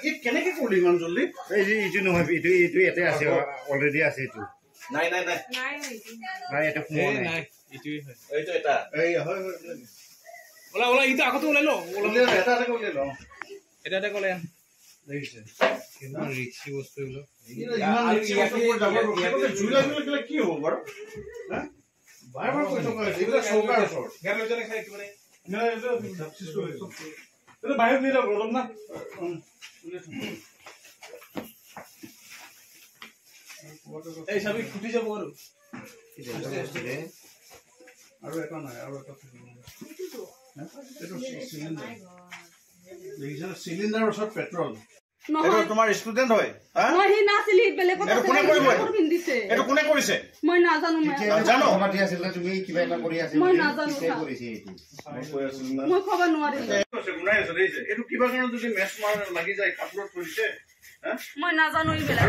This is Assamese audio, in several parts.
ই কেনেকে কৰিলি ইমান জলদি এইটো নহয় এইটো ইয়াতে আছে অলৰেডি আছে এইটো নাই নাই নাই নাই এটা ফোন নাই এইটো এটা এই হয় হয় ওলা ওলা ইটো আগতে ওলাই লো এটা ওলাই লো এটা ক'লে দেখিছে কিমান ৰিক্সি বস্তু এগুলো কি হ'ব বাৰু বাৰ বাৰ কৈ থকা এইবিলাক চৌকাৰ ওচৰত গাড়ী লৈ যানে খাই একেবাৰে বাহিৰত নিলে গৰম না এই সবই ফুটি যাব আৰু এটা নাই আৰু এটা সিলিন্ডাৰ ওসব পেট্ৰোল এটা তোমাৰ স্টুডেন্ট হয় হ্যাঁ মই হি নাছিলি বেলে কথা কোনে কৰিব এটা কোনে কৰিছে মই নাজানো জানো মাটি আছিল তুমি কিবা এটা কৰি আছিল মই নাজানো কি কৰিছে এইটো মই কৈ আছিল না মই খবৰ নোৱাৰি গুনাই আছে দেইছে এটো কিবা কাৰণ যদি মেছ মাৰ লাগি যায় কাপড়ত পৰিছে হ্যাঁ মই নাজানো ই বেলে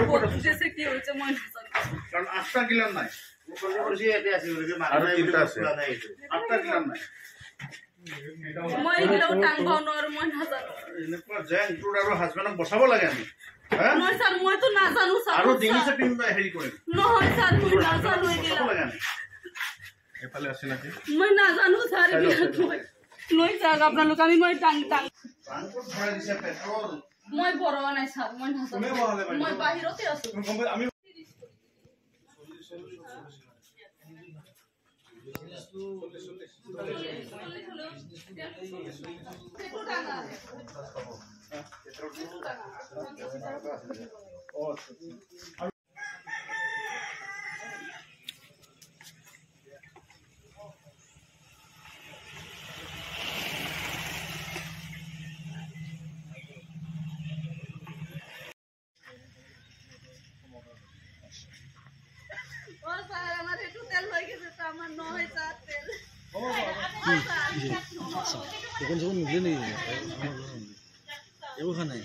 যেছে কি হৈছে মই নাজানো কাৰণ 8টা কিলো নাই মই কোনে কৰিছে এতে আছিল যে মাৰা নাই এইটো 8টা কিলো নাই মই গিলাও টাং ভাওনো আৰু মই নাজানো এনেকুৱা জেং তোৰ আৰু হাজবেণ্ডক বচাব লাগে আমি হ্যাঁ নহয় স্যাৰ মই তো নাজানো স্যাৰ আৰু ডিঙিছে পিন হেৰি কৰিম নহয় স্যার মই নাজানো এগিলা এফালে আছে নাকি মই নাজানো স্যার এগিলা লৈ যাক আপোনালোক আমি মই টাং ট্ৰাংকত ভৰাই দিছে পেট্ৰল মই বৰৱা নাই স্যাৰ মই নাজানো মই বাহিৰতে আছো আমি Bukan cuma begini, ibu kan nih.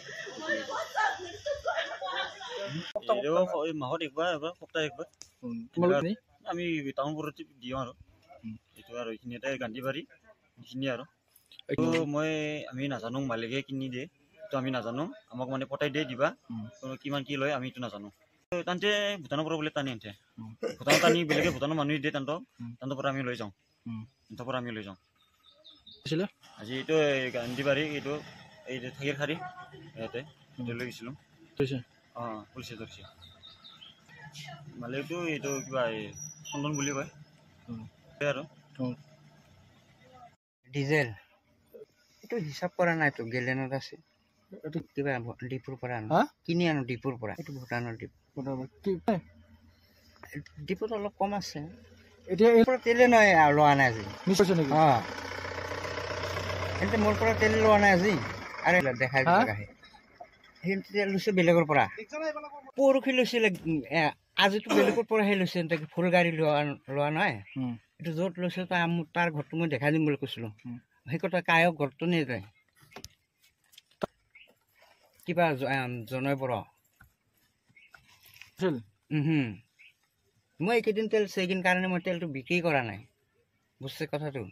Itu mahal ekbar, kota ekbar. Kami tahun berarti dia malu. Itu harus ini ada ganti bari, sini harus. Itu kami nasanung balik kini deh. Itu kami nasanung, amak mana kota deh diba. Kalau kiman kilo kami itu nasanung. Tante butana pura boleh tani ente. Butana tani balik butana manu deh tanto pura kami loh jong. Tanto pura kami loh jong. ছিল আজি এইটো গান্ধী বাৰী এইটো এই থাকিৰ খাৰী ইয়াতে লৈ গৈছিলোঁ পুলিচে ধৰিছে মালিকটো এইটো কিবা চন্দন বুলি কয় আৰু ডিজেল এইটো হিচাপ কৰা নাই তো গেলেনত আছে এইটো কিবা ডিপুৰ পৰা কিনি আনো ডিপুৰ পৰা এইটো ভূটানৰ ডিপুত অলপ কম আছে এতিয়া এই পৰা তেলে নহয় লোৱা নাই আজি নিশ্চয় নেকি এতে মোৰ পৰা তেল লোৱা নাই আজি আৰে দেখাই দেখাই তেল লৈছে বেলেগৰ পৰা পৰখি লৈছিলে আজিতো বেলেগৰ পৰা লৈছে তাকে ফুল গাড়ী লোৱা নাই এইটো য'ত লৈছে তাৰ ঘৰটো মই দেখাই দিম বুলি কৈছিলোঁ সেই কথা কায়ক ঘৰটো নেযায় কিবা জনৈ পৰা মই এইকেইদিন তেল সেইদিন কাৰণে মই তেলটো বিক্ৰী কৰা নাই বুজিছে কথাটো